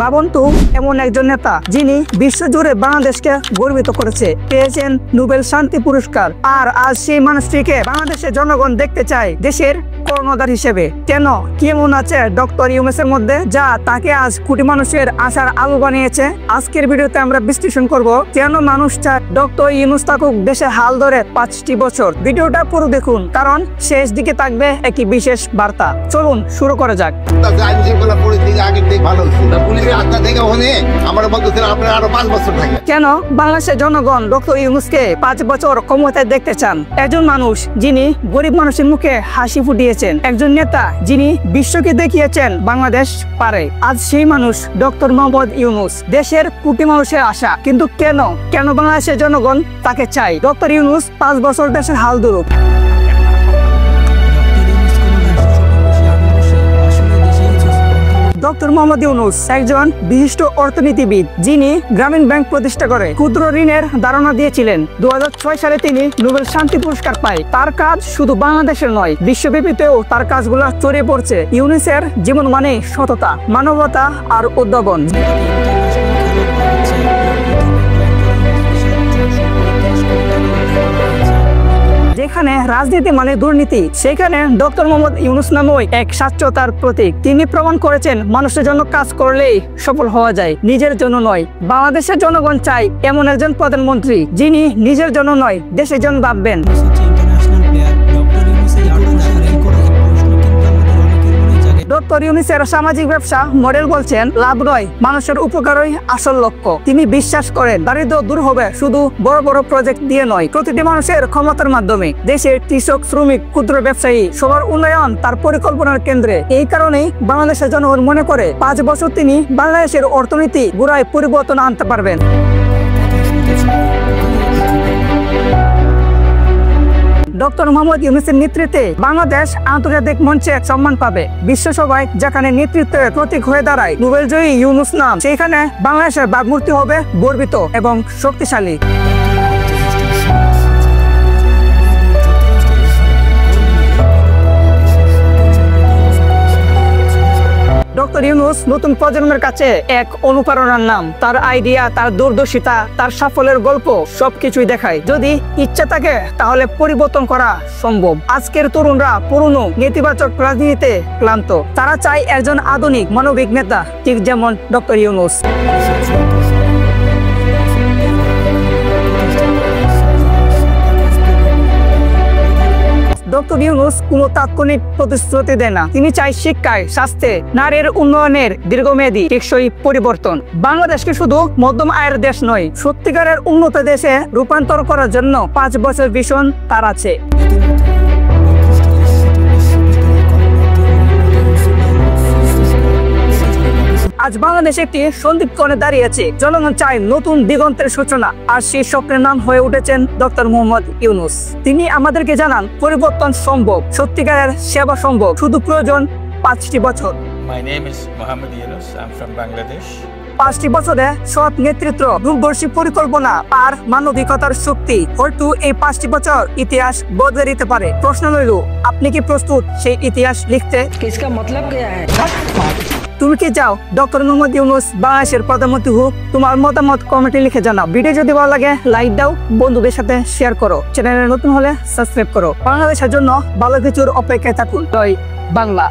বাবন্তু এমন একজন নেতা যিনি বিশ্বজুড়ে বাংলাদেশকে গর্বিত করেছে, পেয়েছেন নোবেল শান্তি পুরস্কার। আর আজ সেই মানুষটিকে বাংলাদেশের জনগণ দেখতে চায় দেশের কর্ণধার হিসেবে। কেন, কি এমন আছে ডক্টর ইউনূসের মধ্যে যা তাকে আজ কোটি মানুষের আশার আলো বানিয়েছে? আজকের ভিডিওতে আমরা বিশ্লেষণ করব কেন মানুষ চায় ডক্টর ইউনূস থাকুক দেশে হাল ধরে 5টি বছর। ভিডিওটা পুরো দেখুন, কারণ শেষ দিকে থাকবে একটি বিশেষ বার্তা। চলুন শুরু করা যাক। কেন বাংলাদেশের জনগণ ডক্টর ইউনূসকে 5 বছর ক্ষমতায় দেখতে চান? একজন মানুষ যিনি গরিব মানুষের মুখে হাসি ফুটিয়েছেন, একজন নেতা যিনি বিশ্বকে দেখিয়েছেন বাংলাদেশ পারে। আজ সেই মানুষ ডক্টর মোহাম্মদ ইউনূস, দেশের কোটি মানুষের আশা। কিন্তু কেন বাংলাদেশের জনগণ তাকে চায়? ডক্টর ইউনূস 5 বছর দেশের হাল ধরুক। ডক্টর মোহাম্মদ ইউনূস একজন বিশিষ্ট অর্থনীতিবিদ যিনি গ্রামীণ ব্যাংক প্রতিষ্ঠা করে ক্ষুদ্র ঋণের ধারণা দিয়েছিলেন। 2006 সালে তিনি নোবেল শান্তি পুরস্কার পায়। তার কাজ শুধু বাংলাদেশের নয়, বিশ্বব্যাপীতেও তার কাজগুলো ছড়িয়ে পড়ছে। ইউনূসের জীবন মানে সততা, মানবতা আর উদ্ভাবন। যেখানে রাজনীতি মানে দুর্নীতি, সেখানে ডক্টর মোহাম্মদ ইউনূস নামও এক স্বচ্ছতার প্রতীক। তিনি প্রমাণ করেছেন মানুষের জন্য কাজ করলেই সফল হওয়া যায়, নিজের জন্য নয়। বাংলাদেশের জনগণ চায় এমন একজন প্রধানমন্ত্রী যিনি নিজের জন্য নয়, দেশের জন্য ভাববেন। ডক্টর ইউনূসের সামাজিক ব্যবসা মডেল বলছেন লাভ নয়, মানুষের উপকারই আসল লক্ষ্য। তিনি বিশ্বাস করেন দারিদ্র দূর হবে শুধু বড় বড় প্রজেক্ট দিয়ে নয়, প্রতিটি মানুষের ক্ষমতার মাধ্যমে। দেশের কৃষক, শ্রমিক, ক্ষুদ্র ব্যবসায়ী সবার উন্নয়ন তার পরিকল্পনার কেন্দ্রে। এই কারণেই বাংলাদেশের জনগণ মনে করে 5 বছর তিনি বাংলাদেশের অর্থনীতি গোড়ায় পরিবর্তন আনতে পারবেন। ডক্টর মোহাম্মদ ইউনূসের নেতৃত্বে বাংলাদেশ আন্তর্জাতিক মঞ্চে সম্মান পাবে। বিশ্বসভায় যেখানে নেতৃত্বের প্রতীক হয়ে দাঁড়ায় নোবেলজয়ী ইউনূস নাম, সেখানে বাংলাদেশের ভাবমূর্তি হবে গর্বিত এবং শক্তিশালী। ডক্টর ইউনূস নতুন প্রজন্মের কাছে এক অনুপ্রেরণার নাম। তার আইডিয়া, তার দূরদর্শিতা, তার সাফল্যের গল্প সবকিছুই দেখায় যদি ইচ্ছা থাকে তাহলে পরিবর্তন করা সম্ভব। আজকের তরুণরা পুরনো নেতিবাচক রাজনীতিতে ক্লান্ত। তারা চায় একজন আধুনিক মানবিক নেতা, ঠিক যেমন ডক্টর ইউনূস। ডক্টর ইউনূস কোনো তাৎক্ষণিক প্রতিশ্রুতি দেয় না। তিনি চায় শিক্ষায়, স্বাস্থ্যে, নারীর উন্নয়নের দীর্ঘমেয়াদী টেকসই পরিবর্তন। বাংলাদেশকে শুধু মধ্যম আয়ের দেশ নয়, সত্যিকারের উন্নত দেশে রূপান্তর করার জন্য 5 বছর ভিশন তার আছে। আজ বাংলাদেশ একটি সন্ধিক্ষণে দাঁড়িয়েছে। জনগণ চায় নতুন দিগন্তের সূচনা, আর সেই স্বপ্নের নাম হয়ে উঠেছেন ডক্টর মোহাম্মদ ইউনূস। তিনি আমাদেরকে জানান পরিবর্তন সম্ভব, সত্যিকারের সেবা সম্ভব, শুধু প্রয়োজন 5টি বছর। My name is Mohammed Yunus. I'm from Bangladesh. 5টি বছরে সৎ নেতৃত্ব, দূরদর্শী পরিকল্পনা আর মানবিকতার শক্তি। হয়তো এই 5টি বছর ইতিহাস বদলে দিতে পারে। প্রশ্ন রইল, আপনি কি প্রস্তুত সেই ইতিহাস লিখতে? इसका मतलब क्या है? তুমি কি চাও ডক্টর মোহাম্মদ ইউনূস বাংলাদেশের প্রধানমন্ত্রী হোক? তোমার মতামত কমেন্টে লিখে জানাও। ভিডিও যদি ভালো লাগে লাইক দাও, বন্ধুদের সাথে শেয়ার করো। চ্যানেলে নতুন হলে সাবস্ক্রাইব করো। বাংলাদেশের জন্য ভালো কিছুর অপেক্ষায় থাকুন। জয় বাংলা।